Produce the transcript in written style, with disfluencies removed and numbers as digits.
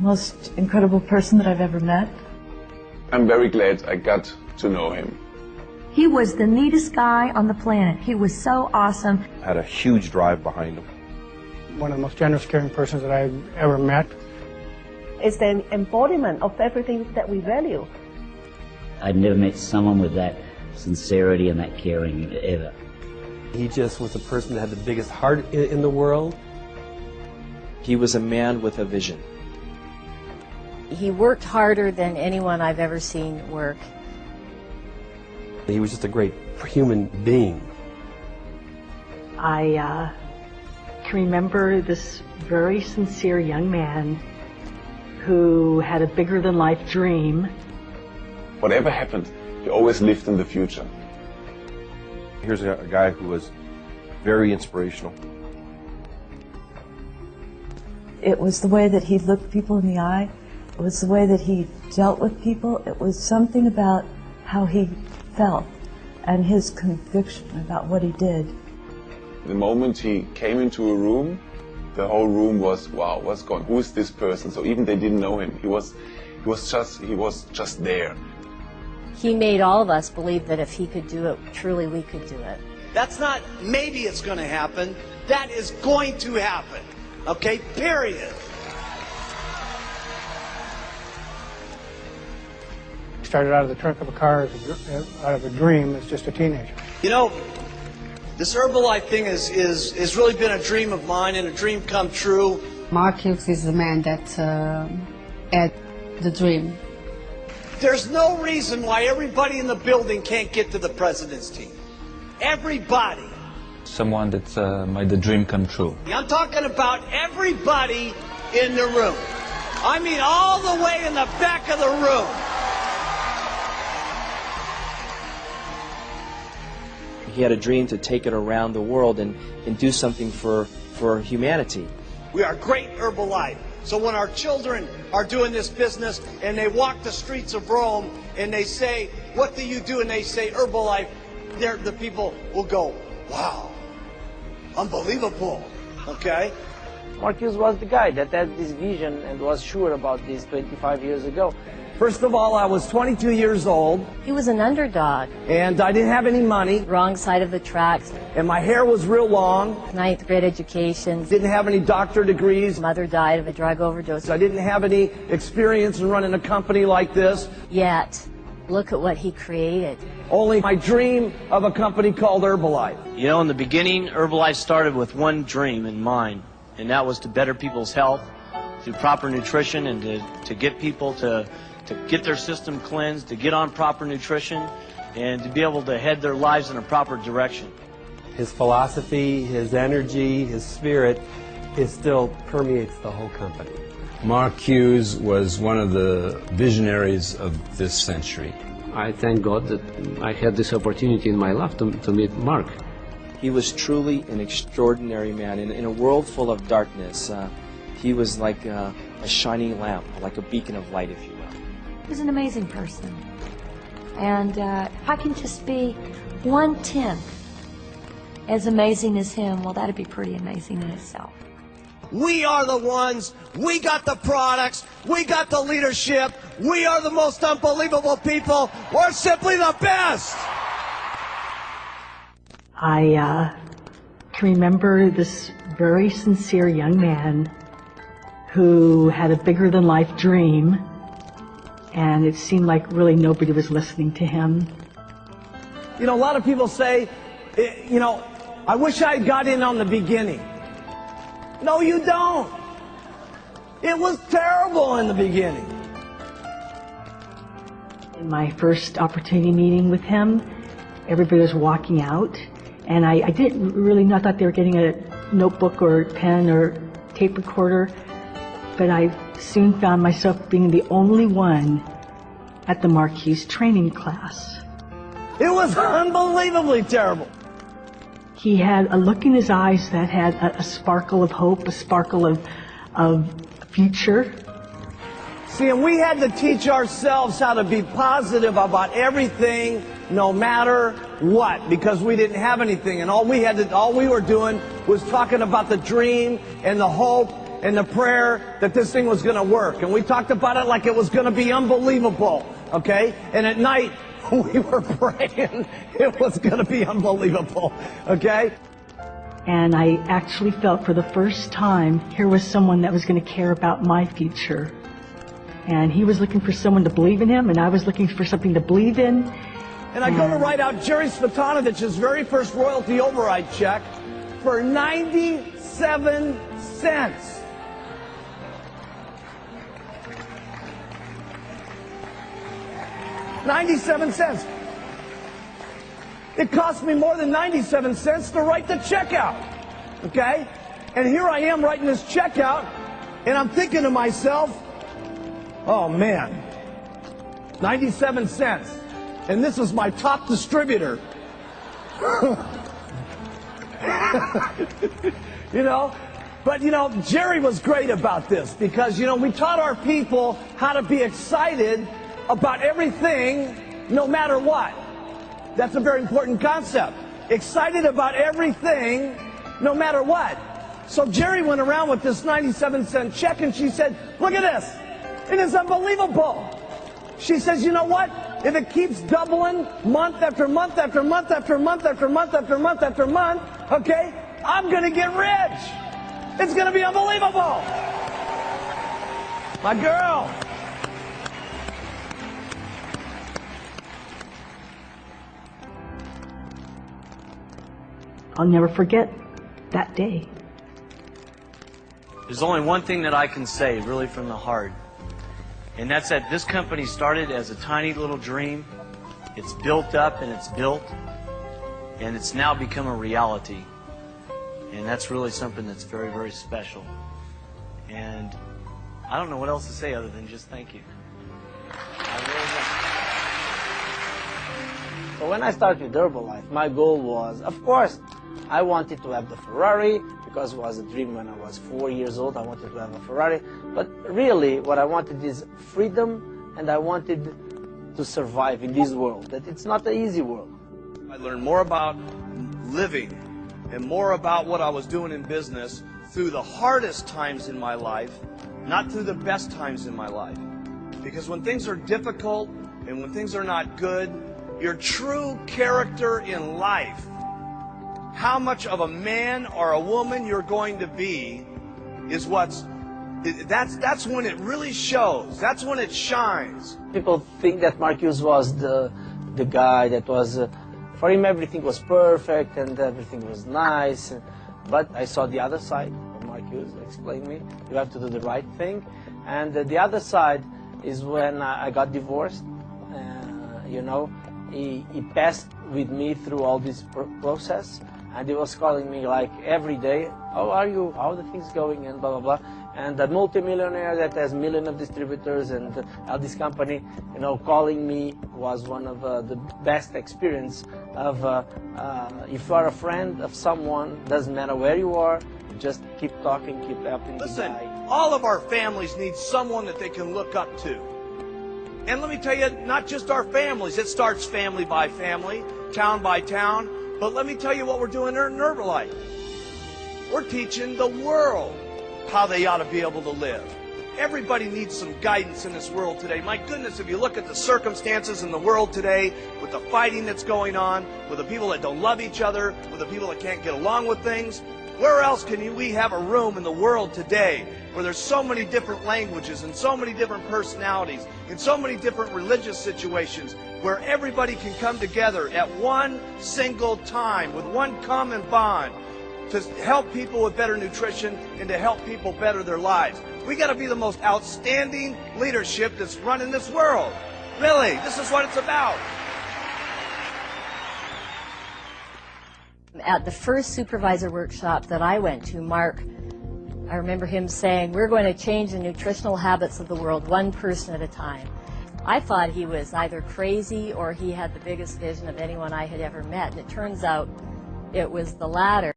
most incredible person that I've ever met. I'm very glad I got to know him. He was the neatest guy on the planet. He was so awesome. Had a huge drive behind him. One of the most generous, caring persons that I've ever met. It's the embodiment of everything that we value. I'd never met someone with that sincerity and that caring ever. He just was a person that had the biggest heart in the world. He was a man with a vision. He worked harder than anyone I've ever seen work. He was just a great human being. I can remember this very sincere young man who had a bigger-than-life dream. Whatever happened, he always lived in the future. Here's a guy who was very inspirational. It was the way that he looked people in the eye. It was the way that he dealt with people. It was something about how he felt and his conviction about what he did. The moment he came into a room, the whole room was, wow, what's going on? Who is this person? So even they didn't know him. He was just there. He made all of us believe that if he could do it, truly we could do it. That's not maybe it's going to happen. That is going to happen. Okay, period. He started out of the trunk of a car out of a dream as just a teenager. You know, this Herbalife thing is really been a dream of mine and a dream come true. Mark Hughes is the man that had the dream. There's no reason why everybody in the building can't get to the president's team. Everybody. Someone that made the dream come true. I'm talking about everybody in the room. I mean all the way in the back of the room. He had a dream to take it around the world and do something for humanity. We are great Herbalife. So when our children are doing this business and they walk the streets of Rome and they say, what do you do? And they say Herbalife, the people will go, wow, unbelievable, okay? Mark Hughes was the guy that had this vision and was sure about this 25 years ago. First of all, I was 22 years old. He was an underdog. And I didn't have any money. Wrong side of the tracks. And my hair was real long. 9th grade education. Didn't have any doctorate degrees. Mother died of a drug overdose. I didn't have any experience in running a company like this. Yet, look at what he created. Only my dream of a company called Herbalife. You know, in the beginning, Herbalife started with one dream in mind, and that was to better people's health through proper nutrition and to get people to get their system cleansed, to get on proper nutrition, and to be able to head their lives in a proper direction. His philosophy, his energy, his spirit, it still permeates the whole company. Mark Hughes was one of the visionaries of this century. I thank God that I had this opportunity in my life to meet Mark. He was truly an extraordinary man. In a world full of darkness, he was like a shining lamp, like a beacon of light, if you will. He was an amazing person. And if I can just be 1/10 as amazing as him, well, that'd be pretty amazing in itself. We are the ones, we got the products, we got the leadership, we are the most unbelievable people, we're simply the best! I can remember this very sincere young man who had a bigger-than-life dream, and it seemed like really nobody was listening to him. You know, a lot of people say, you know, I wish I had got in on the beginning. No, you don't. It was terrible in the beginning. In my first opportunity meeting with him, everybody was walking out, and I didn't really know, I thought they were getting a notebook or pen or tape recorder, but I soon found myself being the only one at the Mark Hughes training class. It was unbelievably terrible. He had a look in his eyes that had a sparkle of hope, a sparkle of future. See, and we had to teach ourselves how to be positive about everything, no matter what, because we didn't have anything, and all we were doing was talking about the dream and the hope and the prayer that this thing was going to work. And we talked about it like it was going to be unbelievable, okay? And at night, we were praying it was going to be unbelievable, okay? And I actually felt for the first time here was someone that was going to care about my future. And he was looking for someone to believe in him, and I was looking for something to believe in. And I go to write out Jerry Svetanovich's very first royalty override check for 97 cents. $0.97. It cost me more than 97 cents to write the check out. Okay? And here I am writing this check out, and I'm thinking to myself, oh man, 97 cents. And this is my top distributor. You know? But, you know, Jerry was great about this because, you know, we taught our people how to be excited about everything, no matter what. That's a very important concept. Excited about everything, no matter what. So Jerry went around with this 97-cent check, and she said, look at this. It is unbelievable. She says, you know what? If it keeps doubling month after month after month after month after month after month after month, okay, I'm going to get rich. It's going to be unbelievable. My girl. I'll never forget that day. There's only one thing that I can say, really from the heart, and that's that this company started as a tiny little dream. It's built up and it's built, and it's now become a reality. And that's really something that's very, very special. And I don't know what else to say other than just thank you. So when I started with Herbalife, my goal was, of course, I wanted to have the Ferrari, because it was a dream when I was 4 years old. I wanted to have a Ferrari. But really, what I wanted is freedom, and I wanted to survive in this world, that it's not an easy world. I learned more about living and more about what I was doing in business through the hardest times in my life, not through the best times in my life. Because when things are difficult and when things are not good, your true character in life, how much of a man or a woman you're going to be, is that's when it really shows. That's when it shines. People think that Mark Hughes was the guy that was, for him everything was perfect and everything was nice. But I saw the other side of Mark Hughes. Explain me. You have to do the right thing. And the other side is when I got divorced. You know, he passed with me through all this process. And he was calling me like every day, how are you, how are the things going, and blah, blah, blah. And the multimillionaire that has millions of distributors and all this company, you know, calling me was one of the best experience of, if you are a friend of someone, doesn't matter where you are, just keep talking, keep helping. Listen, all of our families need someone that they can look up to. And let me tell you, not just our families, it starts family by family, town by town. But let me tell you what we're doing in Herbalife. We're teaching the world how they ought to be able to live. Everybody needs some guidance in this world today. My goodness, if you look at the circumstances in the world today, with the fighting that's going on, with the people that don't love each other, with the people that can't get along with things, where else can we have a room in the world today where there's so many different languages and so many different personalities and so many different religious situations where everybody can come together at one single time with one common bond to help people with better nutrition and to help people better their lives. We got to be the most outstanding leadership that's running this world. Really, this is what it's about. At the first supervisor workshop that I went to, Mark, I remember him saying, we're going to change the nutritional habits of the world one person at a time. I thought he was either crazy or he had the biggest vision of anyone I had ever met, and it turns out it was the latter.